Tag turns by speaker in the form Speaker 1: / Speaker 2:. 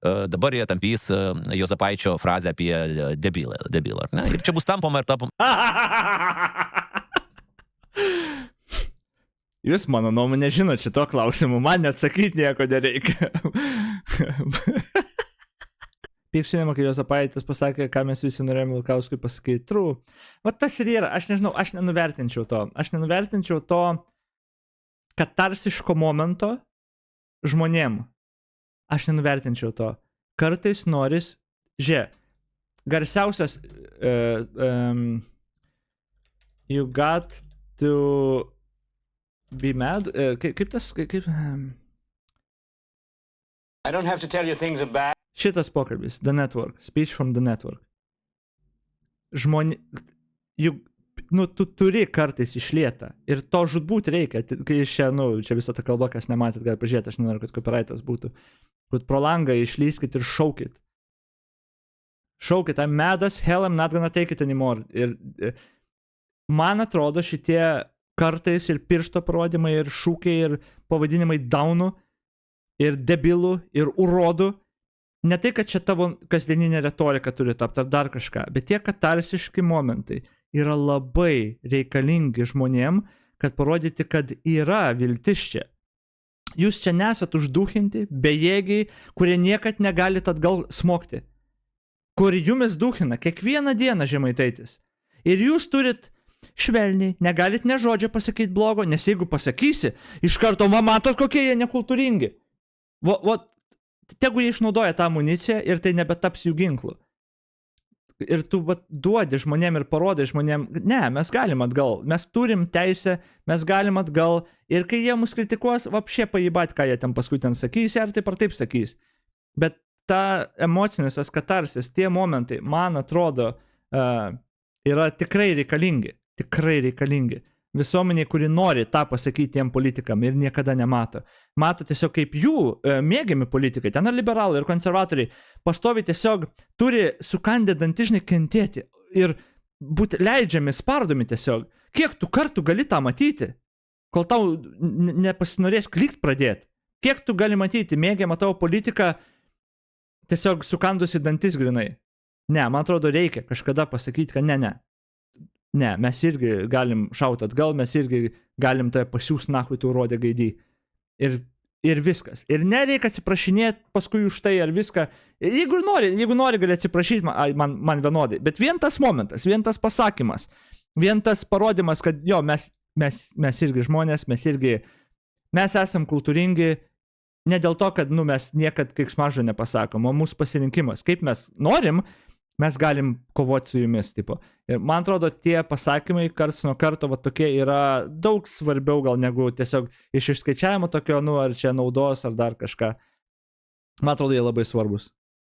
Speaker 1: dabar jie tampys Juozapaičio frazę apie debilą, ar ne? Ir čia bus tampoma ir tampoma.
Speaker 2: Jūs mano nuomonę žinot šito klausimu, man neatsakyti nieko nereikia. Pykštinimo, kai Juozapaitis pasakė, ką mes visi norėjome Vilkauskui pasakyti. True. Va tas ir yra, aš nežinau, aš nenuvertinčiau to. Aš nenuvertinčiau to katarsiško momento žmonėm. Aš nenuvertinčiau to. Kartais noris, garsiausias you got to be mad. Kaip tas,
Speaker 3: I don't have to tell you things about.
Speaker 2: Šitas pokalbis, The Network, speech from The Network. Tu turi kartais išlietą. Ir to žudbūt reikia. Kai čia visa ta kalba, kas nematėt, gali pažiūrėti, aš nenoriu, kad copyrightas būtų. Kad pro langą išlyskit ir šaukit. Šaukit, I'm mad as hell, I'm not gonna take it anymore. Ir man atrodo šitie kartais ir piršto parodymai, ir šūkiai, ir pavadinimai daunų, ir debilų, ir urodų. Ne tai, kad čia tavo kasdieninė retorika turi tapti ar dar kažką, bet tie katarsiški momentai yra labai reikalingi žmonėm, kad parodyti, kad yra viltis čia. Jūs čia nesat užduhinti, bejėgiai, kurie niekad negalit atgal smokti. Kur jumis duhina kiekvieną dieną Žemaitaitis. Ir jūs turit švelniai, negalit ne žodžio pasakyti blogo, nes jeigu pasakysi, iš karto, matot, kokie jie nekultūringi. Tegu jie išnaudoja tą amuniciją ir tai nebetaps jų ginklu. Ir tu duodi žmonėm ir parodai žmonėm, ne, mes galim atgal, mes turim teisę, mes galim atgal, ir kai jie mus kritikuos, vapšė pajibat, ką jie ten paskui ten sakys, ar taip sakys. Bet ta emocinis katarsis, tie momentai, man atrodo, yra tikrai reikalingi. Visuomeniai, kuri nori tą pasakyti tiem politikam ir niekada nemato. Mato tiesiog kaip jų mėgiami politikai, ten liberalai ir konservatoriai, pastovi tiesiog turi sukandę dantižnai kentėti ir būti leidžiami, spardomi tiesiog. Kiek tu kartų gali tą matyti, kol tau nepasinorės klykt pradėti? Kiek tu gali matyti mėgiamą tavo politiką tiesiog sukandusi dantis grinai? Ne, man atrodo, reikia kažkada pasakyti, kad ne, mes irgi galim šauti atgal, mes irgi galim tave pasiūs nahui tu rodė gaidį. Ir viskas. Ir nereikia atsiprašinėti paskui už tai ar viską. Jeigu nori gali atsiprašyti man vienodai. Bet vien tas momentas, vien tas pasakymas, vien tas parodymas, kad jo, mes irgi žmonės, mes esam kultūringi, ne dėl to, kad mes niekad keiksmažodžio nepasakom, o mūsų pasirinkimas. Kaip mes norim, mes galim kovoti su jumis, tipo. Ir man atrodo, tie pasakymai karts nuo karto tokie yra daug svarbiau gal negu tiesiog iš išskaičiavimo tokio, ar čia naudos, ar dar kažką. Man atrodo, jie labai svarbus.